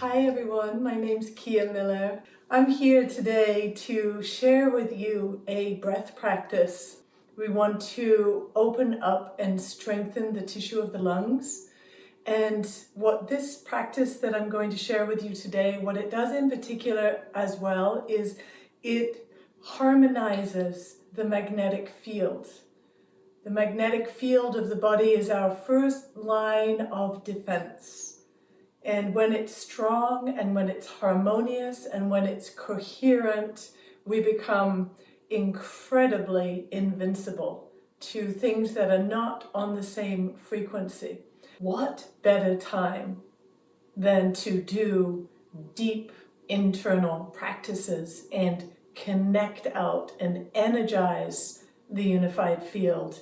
Hi everyone, my name's Kia Miller. I'm here today to share with you a breath practice. We want to open up and strengthen the tissue of the lungs. And what this practice that I'm going to share with you today, what it does in particular as well, is it harmonizes the magnetic field. The magnetic field of the body is our first line of defense. And when it's strong and when it's harmonious and when it's coherent, we become incredibly invincible to things that are not on the same frequency. What better time than to do deep internal practices and connect out and energize the unified field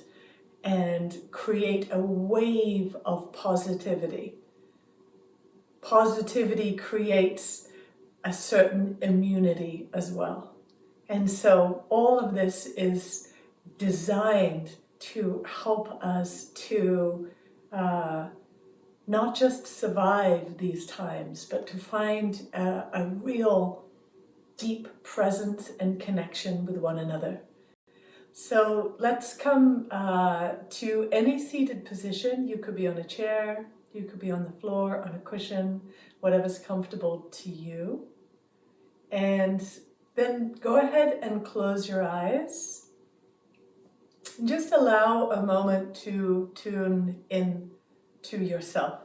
and create a wave of positivity. Positivity creates a certain immunity as well. And so all of this is designed to help us to not just survive these times, but to find a real deep presence and connection with one another. So let's come to any seated position. You could be on a chair, you could be on the floor, on a cushion, whatever's comfortable to you. And then go ahead and close your eyes. Just allow a moment to tune in to yourself.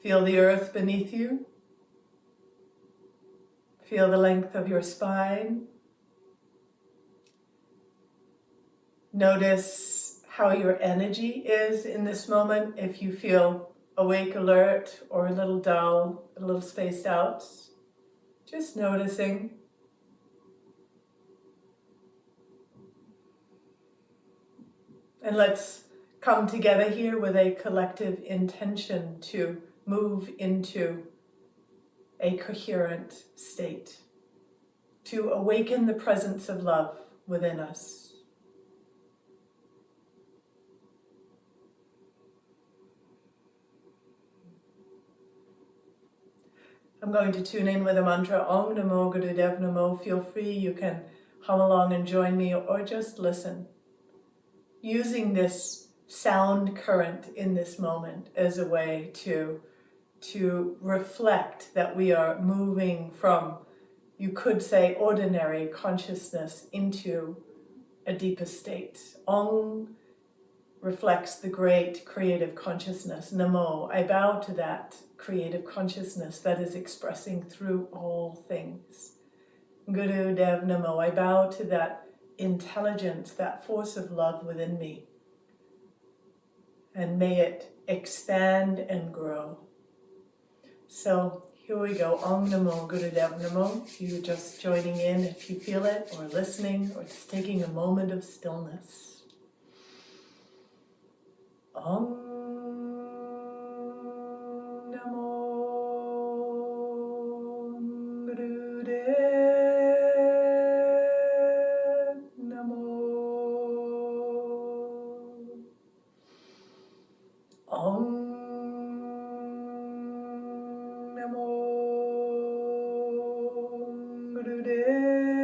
Feel the earth beneath you. Feel the length of your spine. Notice how your energy is in this moment, if you feel awake, alert, or a little dull, a little spaced out. Just noticing. And let's come together here with a collective intention to move into a coherent state, to awaken the presence of love within us. I'm going to tune in with a mantra, Om Namo Gurudev Namo. Feel free, you can hum along and join me or just listen. Using this sound current in this moment as a way to reflect that we are moving from, you could say, ordinary consciousness into a deeper state. Om reflects the great creative consciousness. Namo, I bow to that creative consciousness that is expressing through all things. Guru Dev Namo, I bow to that intelligence, that force of love within me. And may it expand and grow. So here we go. Om Namo Guru Dev Namo. You're just joining in if you feel it, or listening, or just taking a moment of stillness. Om Namo Gurudev Namo. Om Namo Gurudev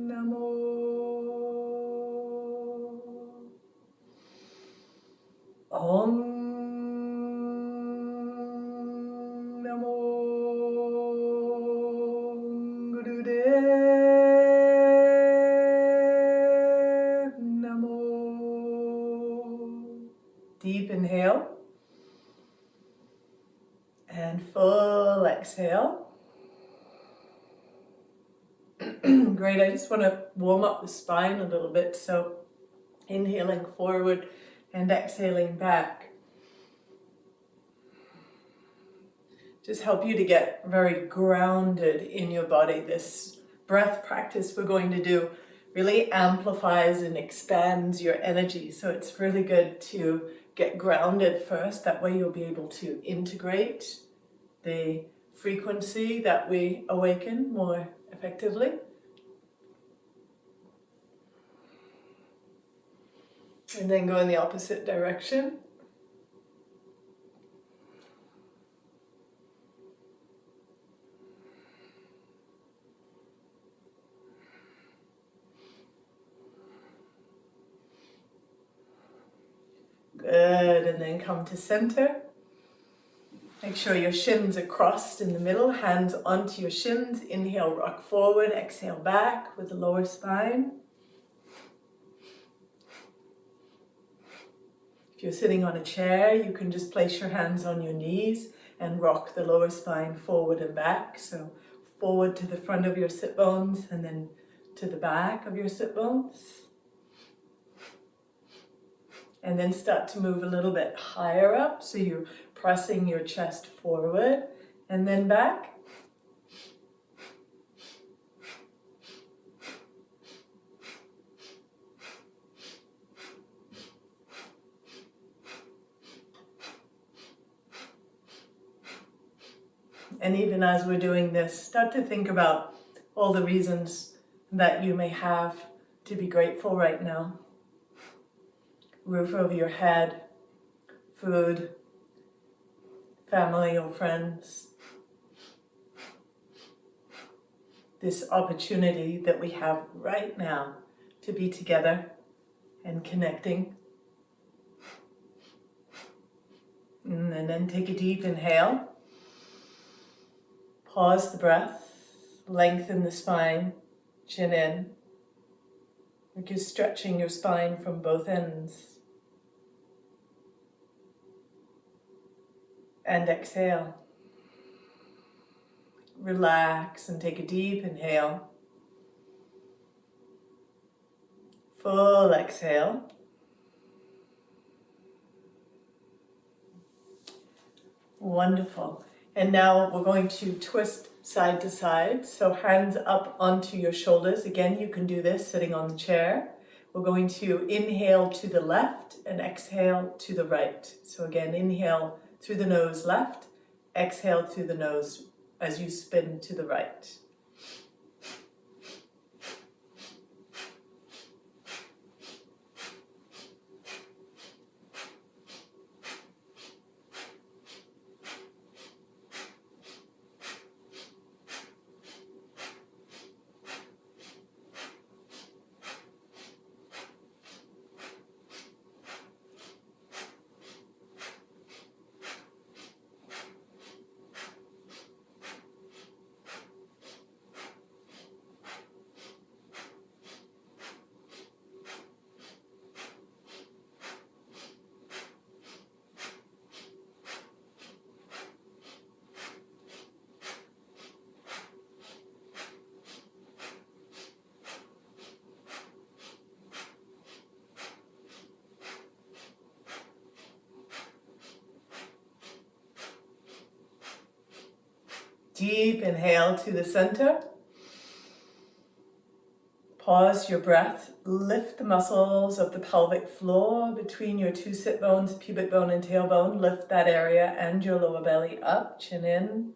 Namo. Om Namo Gurudev Namo. Deep inhale and full exhale. Great, I just want to warm up the spine a little bit, so inhaling forward and exhaling back. Just help you to get very grounded in your body. This breath practice we're going to do really amplifies and expands your energy. So it's really good to get grounded first. That way you'll be able to integrate the frequency that we awaken more effectively. And then go in the opposite direction. then come to center. Make sure your shins are crossed in the middle, hands onto your shins. Inhale, rock forward, exhale back with the lower spine. If you're sitting on a chair, you can just place your hands on your knees and rock the lower spine forward and back. So forward to the front of your sit bones and then to the back of your sit bones. And then start to move a little bit higher up, so you're pressing your chest forward and then back. And even as we're doing this, start to think about all the reasons that you may have to be grateful right now. Roof over your head, food, family or friends. This opportunity that we have right now to be together and connecting. And then take a deep inhale. Pause the breath, lengthen the spine, chin in. Like you're stretching your spine from both ends. And exhale. Relax and take a deep inhale. Full exhale. Wonderful. And now we're going to twist side to side. So hands up onto your shoulders. Again, you can do this sitting on the chair. We're going to inhale to the left and exhale to the right. So again, inhale through the nose left, exhale through the nose as you spin to the right. Deep inhale to the center. Pause your breath. Lift the muscles of the pelvic floor between your two sit bones, pubic bone and tailbone. Lift that area and your lower belly up, chin in.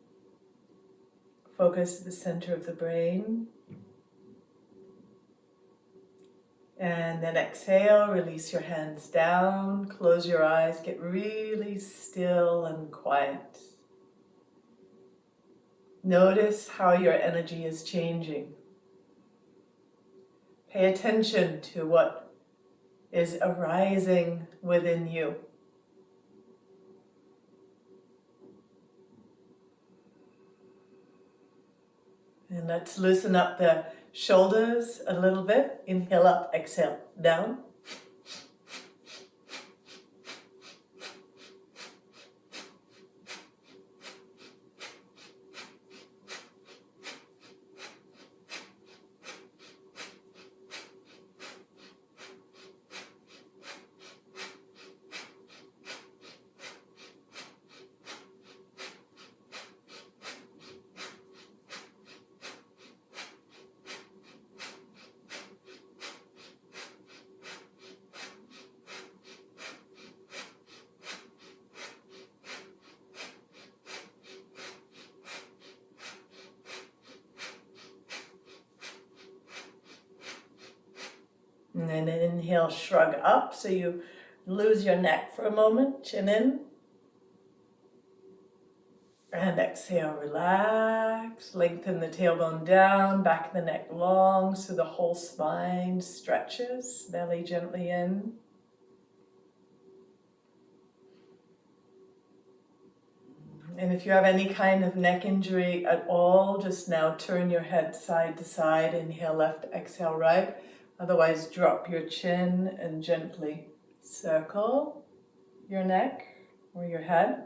Focus at the center of the brain. And then exhale, release your hands down, close your eyes, get really still and quiet. Notice how your energy is changing. Pay attention to what is arising within you. And let's loosen up the shoulders a little bit. Inhale up, exhale down. And then inhale, shrug up, so you lose your neck for a moment, chin in. And exhale, relax, lengthen the tailbone down, back of the neck long, so the whole spine stretches, belly gently in. And if you have any kind of neck injury at all, just now turn your head side to side. Inhale left, exhale right. Otherwise, drop your chin and gently circle your neck or your head.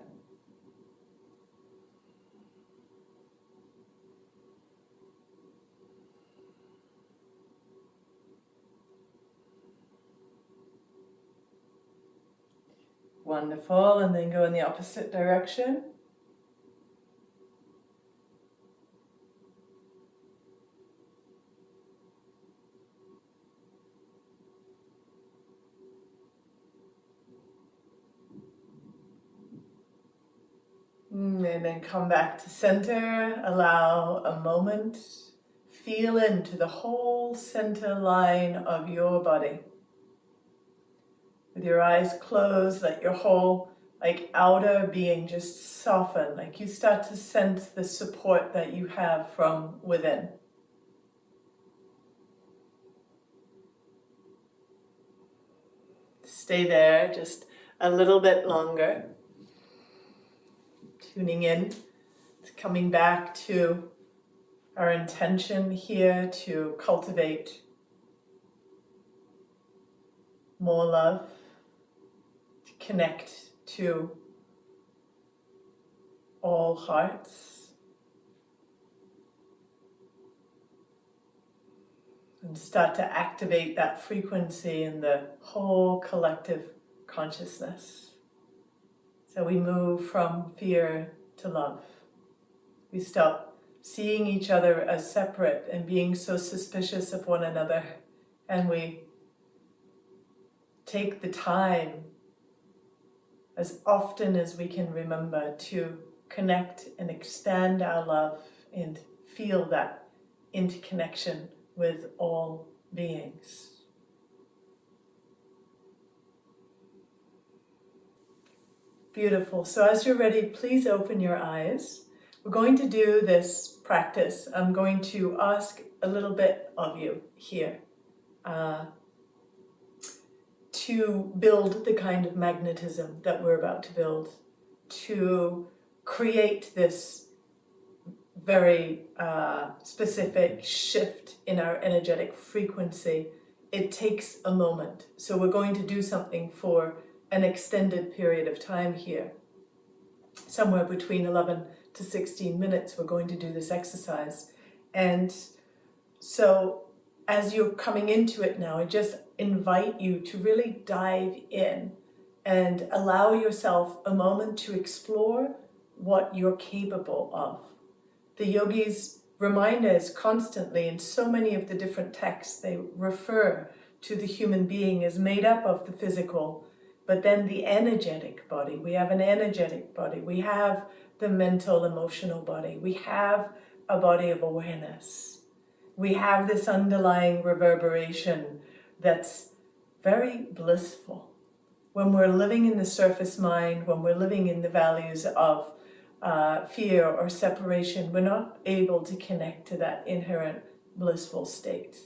Wonderful. And then go in the opposite direction. And then come back to center. Allow a moment. Feel into the whole center line of your body. With your eyes closed, let your whole outer being just soften. Like you start to sense the support that you have from within. Stay there just a little bit longer. Tuning in, coming back to our intention here to cultivate more love, to connect to all hearts, and start to activate that frequency in the whole collective consciousness. So we move from fear to love. We stop seeing each other as separate and being so suspicious of one another, and we take the time as often as we can remember to connect and expand our love and feel that interconnection with all beings. Beautiful. So as you're ready, please open your eyes. We're going to do this practice. I'm going to ask a little bit of you here to build the kind of magnetism that we're about to build, to create this very specific shift in our energetic frequency. It takes a moment. So we're going to do something for an extended period of time here. Somewhere between 11 to 16 minutes, we're going to do this exercise. And so as you're coming into it now, I just invite you to really dive in and allow yourself a moment to explore what you're capable of. The yogis remind us constantly in so many of the different texts, they refer to the human being as made up of the physical, but then the energetic body. We have an energetic body. We have the mental, emotional body. We have a body of awareness. We have this underlying reverberation that's very blissful. When we're living in the surface mind, when we're living in the values of fear or separation, we're not able to connect to that inherent blissful state.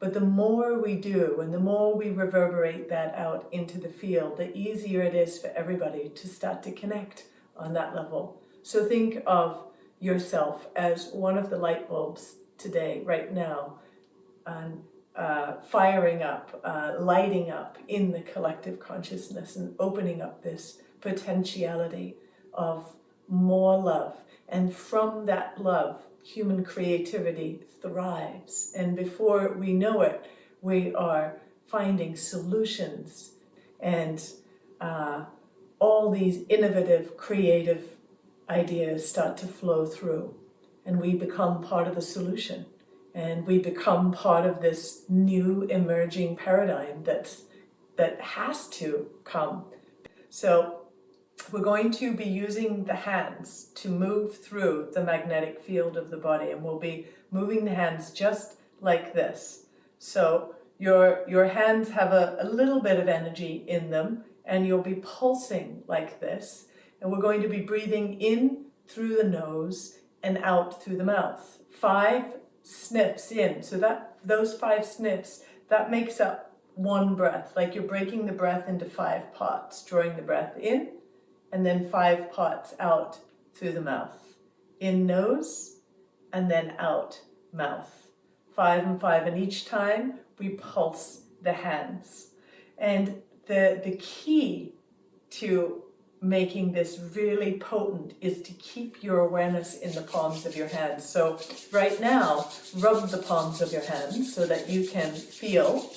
But the more we do, and the more we reverberate that out into the field, the easier it is for everybody to start to connect on that level. So think of yourself as one of the light bulbs today, right now, and firing up, lighting up in the collective consciousness and opening up this potentiality of more love. And from that love, human creativity thrives. And before we know it, we are finding solutions and all these innovative, creative ideas start to flow through. And we become part of the solution. And we become part of this new emerging paradigm that has to come. So we're going to be using the hands to move through the magnetic field of the body, and we'll be moving the hands just like this. So your hands have a little bit of energy in them, and you'll be pulsing like this. And we're going to be breathing in through the nose and out through the mouth. 5 sniffs in. So those 5 sniffs, that makes up one breath. Like you're breaking the breath into 5 parts, drawing the breath in, and then 5 parts out through the mouth. In nose and then out mouth. 5 and 5, and each time we pulse the hands. And the key to making this really potent is to keep your awareness in the palms of your hands. So right now, rub the palms of your hands so that you can feel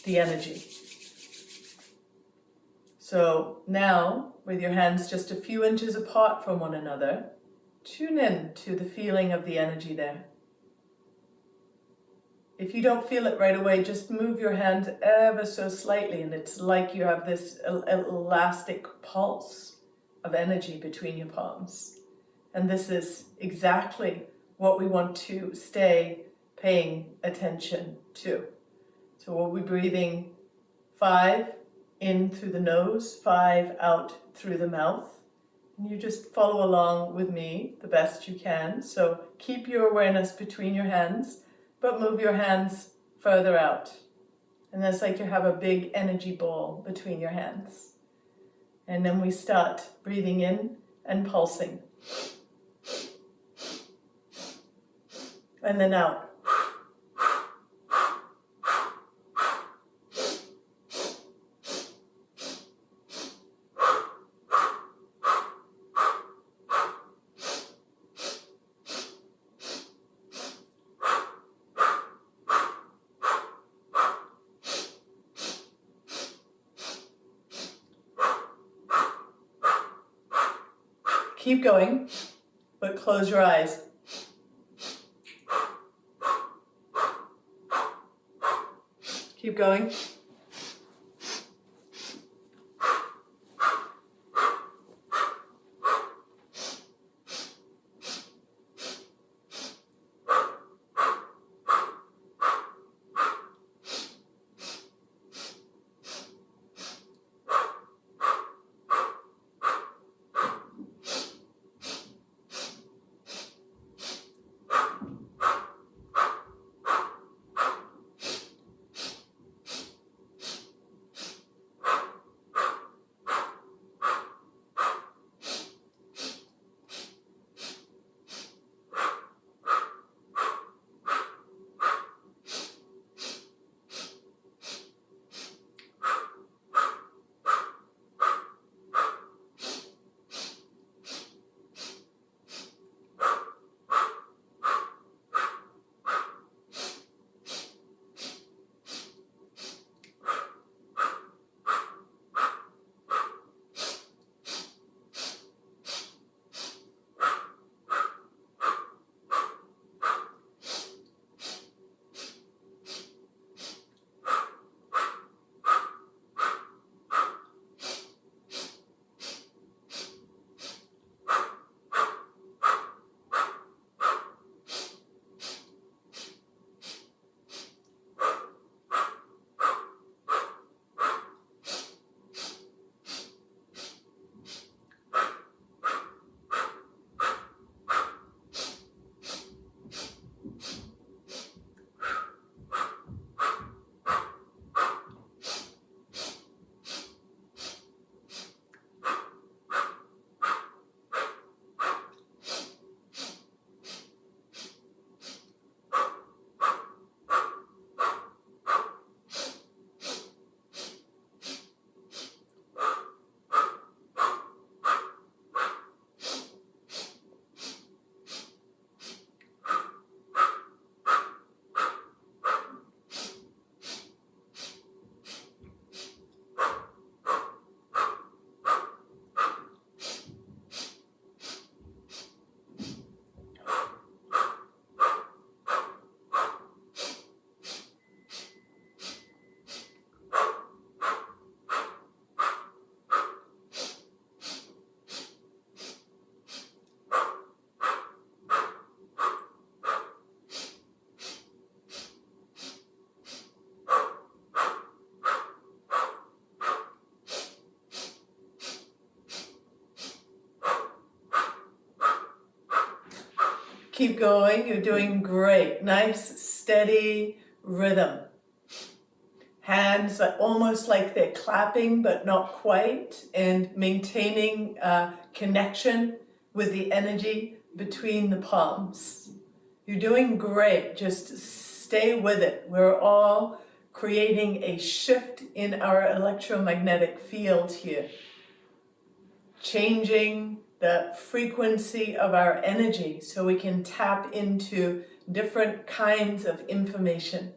the energy. So now, with your hands just a few inches apart from one another, tune in to the feeling of the energy there. If you don't feel it right away, just move your hand ever so slightly, and it's like you have this elastic pulse of energy between your palms. And this is exactly what we want to stay paying attention to. So we'll be breathing 5 in through the nose, 5 out through the mouth. And you just follow along with me the best you can. So keep your awareness between your hands, but move your hands further out. And that's like you have a big energy ball between your hands. And then we start breathing in and pulsing. And then out. Keep going, but close your eyes. Keep going. Keep going, you're doing great. Nice, steady rhythm. Hands almost like they're clapping, but not quite, and maintaining connection with the energy between the palms. You're doing great. Just stay with it. We're all creating a shift in our electromagnetic field here, changing the frequency of our energy so we can tap into different kinds of information,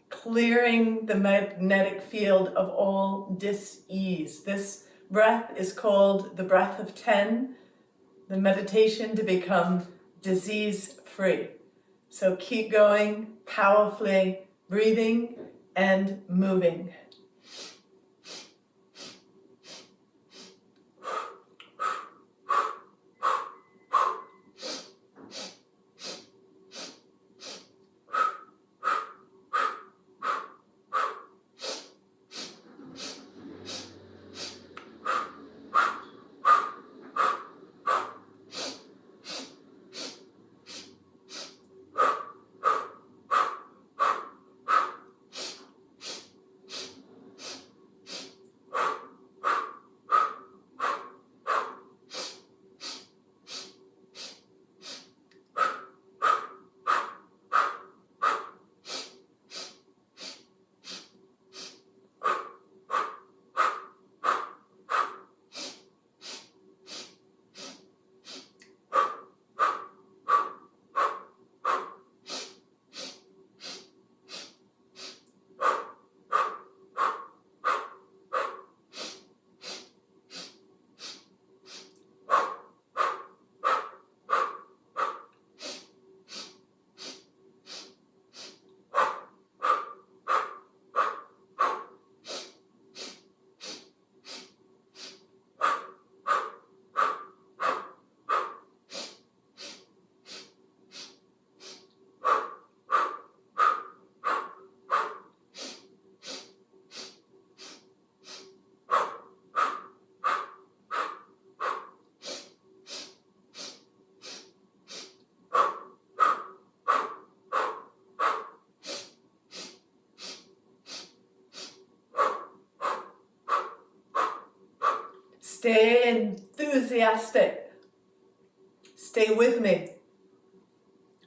clearing the magnetic field of all dis-ease. This breath is called the breath of 10, the meditation to become disease-free. So keep going powerfully, breathing and moving. Stay enthusiastic. Stay with me.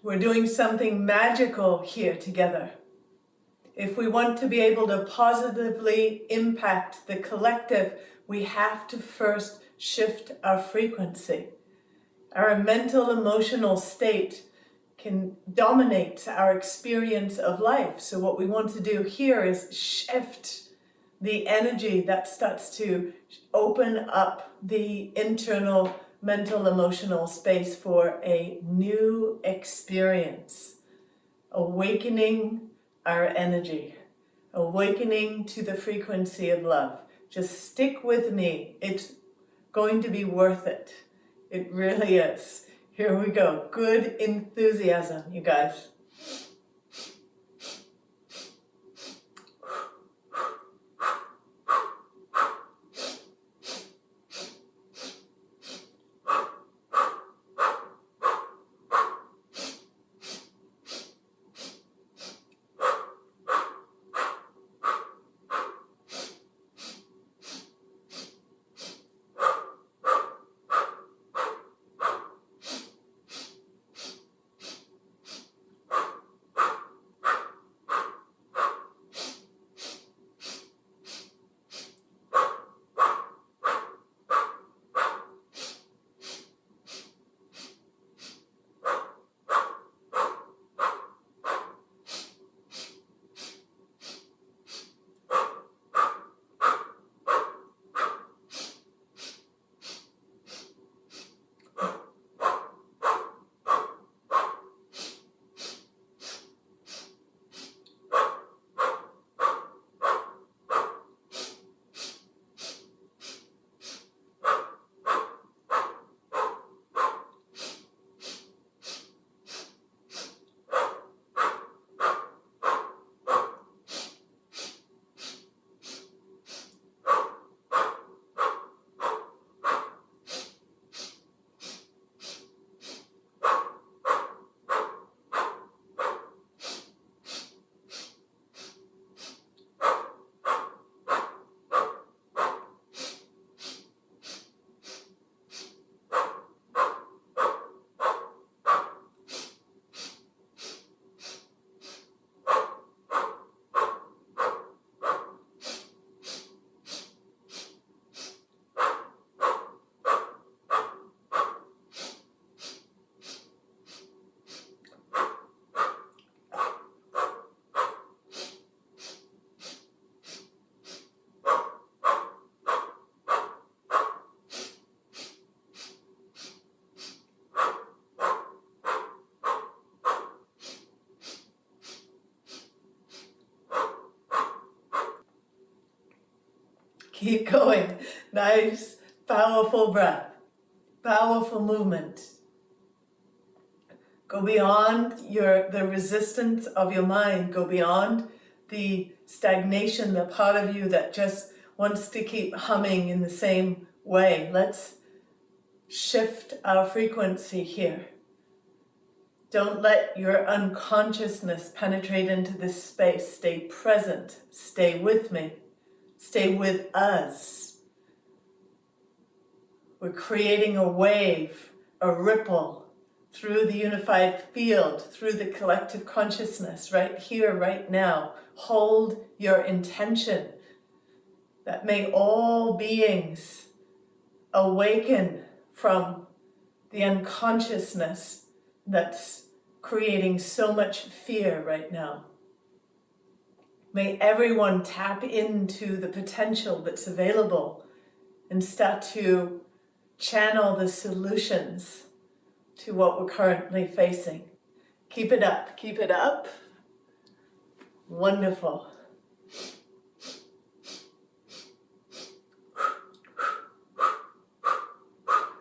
We're doing something magical here together. If we want to be able to positively impact the collective, we have to first shift our frequency. Our mental, emotional state can dominate our experience of life. So what we want to do here is shift the energy that starts to open up the internal mental, emotional space for a new experience. Awakening our energy, awakening to the frequency of love. Just stick with me. It's going to be worth it. It really is. Here we go. Good enthusiasm, you guys. Keep going. Nice, powerful breath, powerful movement. Go beyond the resistance of your mind. Go beyond the stagnation, the part of you that just wants to keep humming in the same way. Let's shift our frequency here. Don't let your unconsciousness penetrate into this space. Stay present. Stay with me. Stay with us. We're creating a wave, a ripple through the unified field, through the collective consciousness, right here, right now. Hold your intention that may all beings awaken from the unconsciousness that's creating so much fear right now. May everyone tap into the potential that's available and start to channel the solutions to what we're currently facing. Keep it up, keep it up. Wonderful.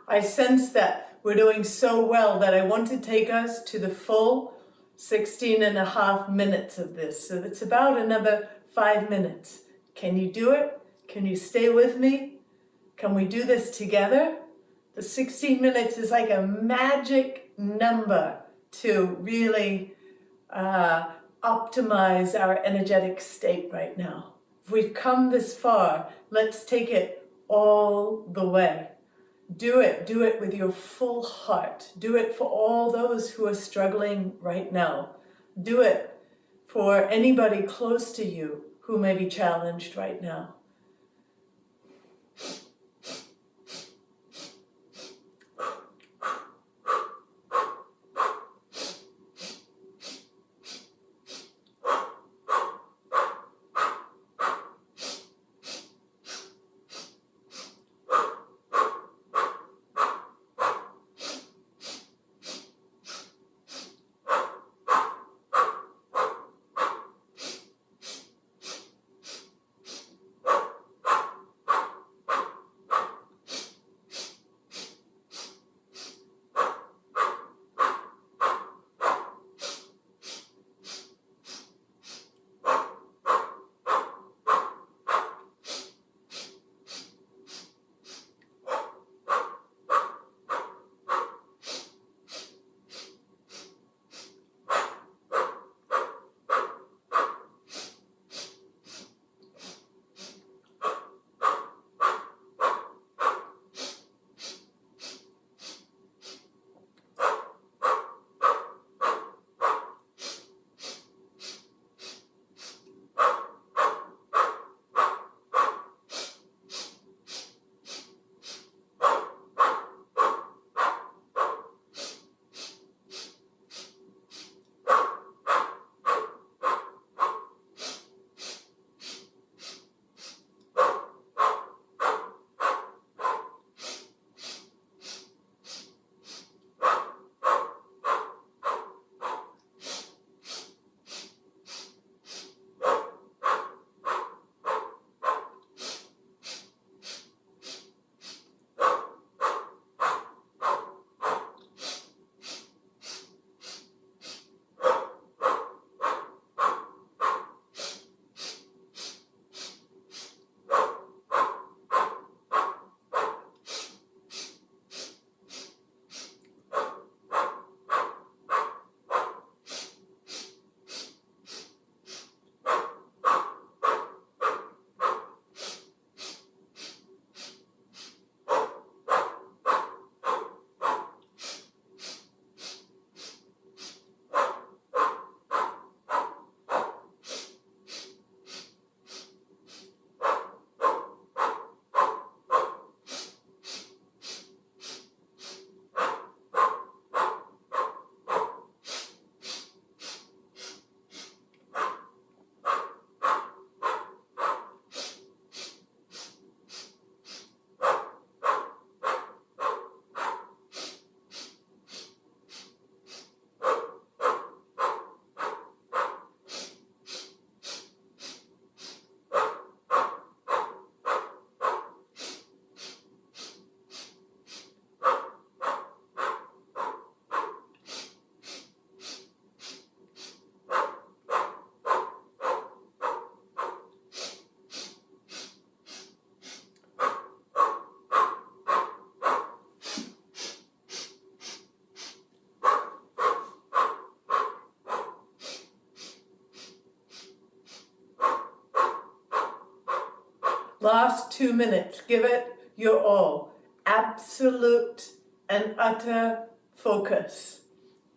I sense that we're doing so well that I want to take us to the full 16 and a half minutes of this. So it's about another 5 minutes. Can you do it? Can you stay with me? Can we do this together? The 16 minutes is like a magic number to really optimize our energetic state right now. If we've come this far, let's take it all the way. Do it with your full heart. Do it for all those who are struggling right now. Do it for anybody close to you who may be challenged right now. Last 2 minutes, give it your all. Absolute and utter focus.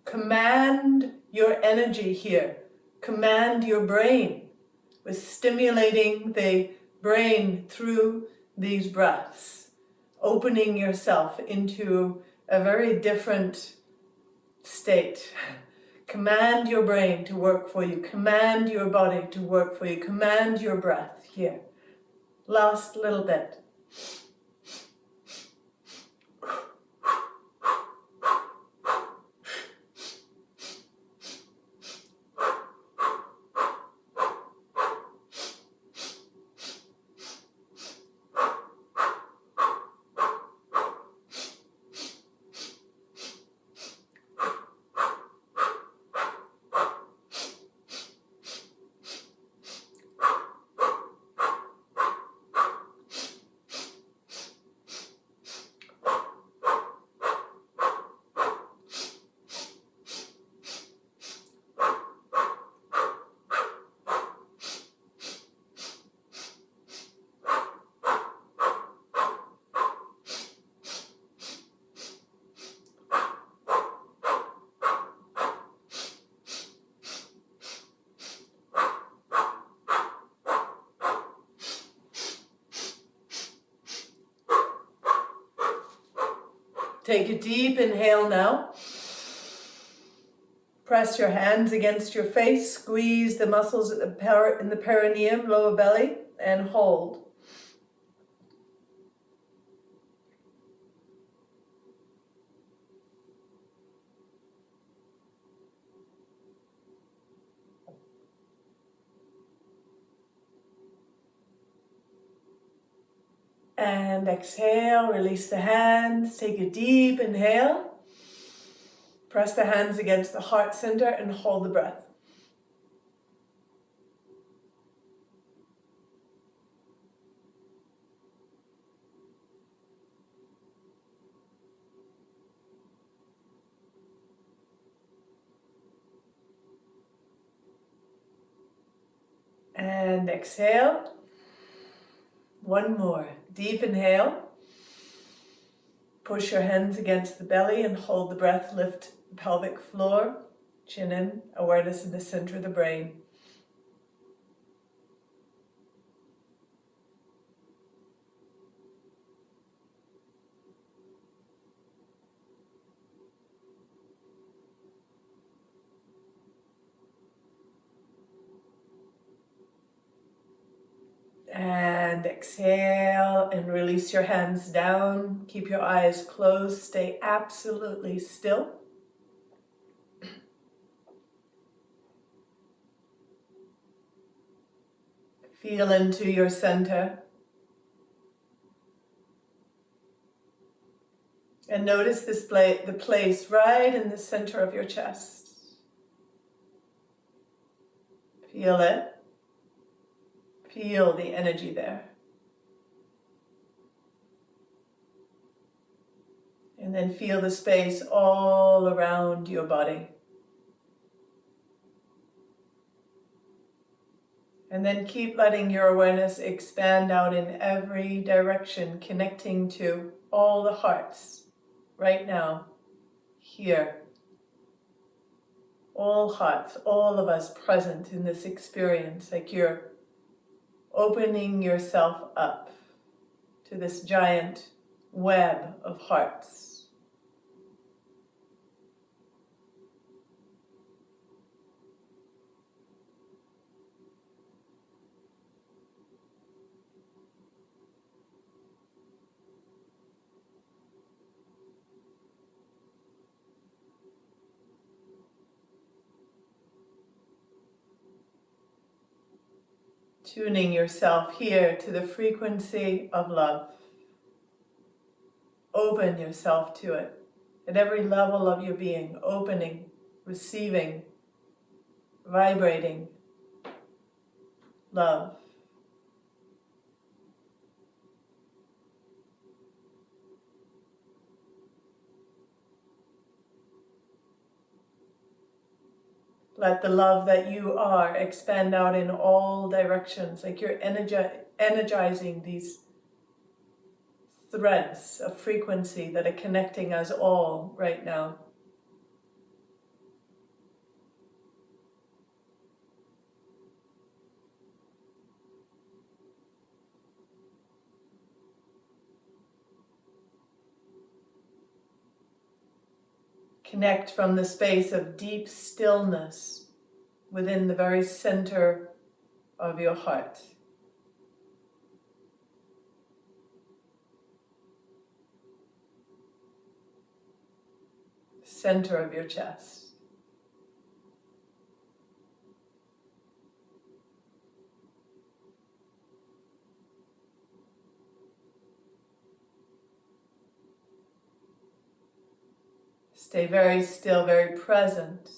Command your energy here. Command your brain with stimulating the brain through these breaths, opening yourself into a very different state. Command your brain to work for you. Command your body to work for you. Command your breath here. Last little bit. Take a deep inhale now. Press your hands against your face, squeeze the muscles in the perineum, lower belly, and hold. And exhale, release the hands, take a deep inhale. Press the hands against the heart center and hold the breath. And exhale. One more. Deep inhale. Push your hands against the belly and hold the breath. Lift the pelvic floor. Chin in. Awareness in the center of the brain. And exhale and release your hands down. Keep your eyes closed. Stay absolutely still. Feel into your center. And notice the place right in the center of your chest. Feel it. Feel the energy there. And then feel the space all around your body. And then keep letting your awareness expand out in every direction, connecting to all the hearts right now, here. All hearts, all of us present in this experience, like you're opening yourself up to this giant web of hearts. Tuning yourself here to the frequency of love. Open yourself to it at every level of your being, opening, receiving, vibrating love. Let the love that you are expand out in all directions, like your energizing these threads of frequency that are connecting us all right now. Connect from the space of deep stillness within the very center of your heart. Center of your chest. Stay very still, very present.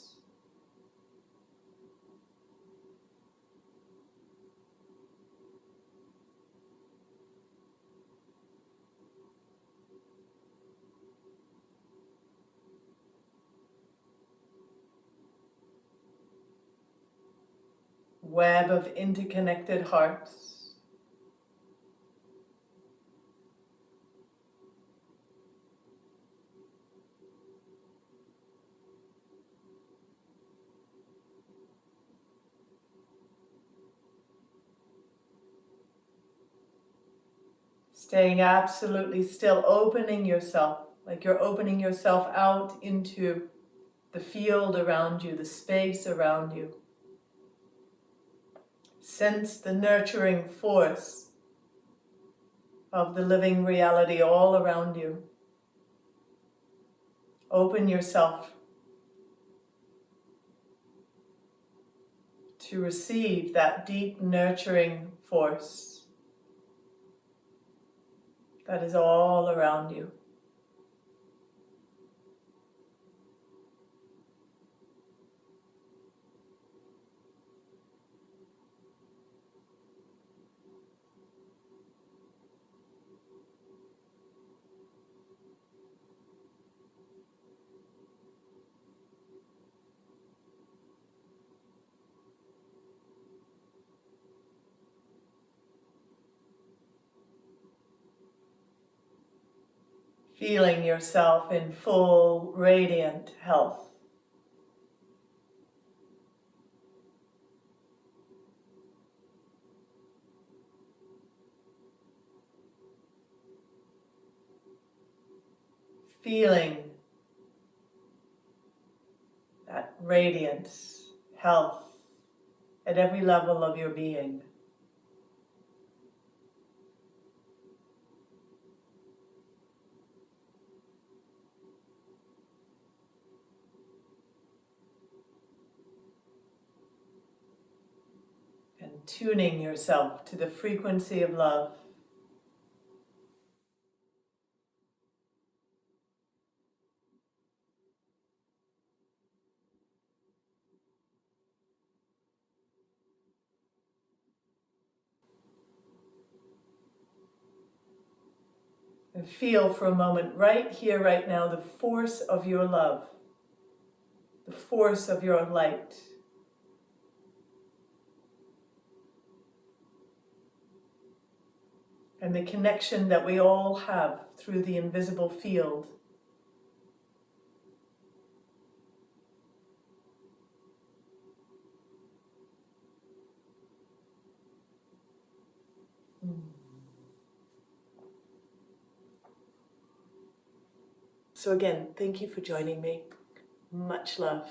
Web of interconnected hearts. Staying absolutely still, opening yourself, like you're opening yourself out into the field around you, the space around you. Sense the nurturing force of the living reality all around you. Open yourself to receive that deep nurturing force that is all around you. Feeling yourself in full, radiant health. Feeling that radiance, health at every level of your being. And tuning yourself to the frequency of love. And feel for a moment, right here, right now, the force of your love, the force of your light. And the connection that we all have through the invisible field. So again, thank you for joining me. Much love.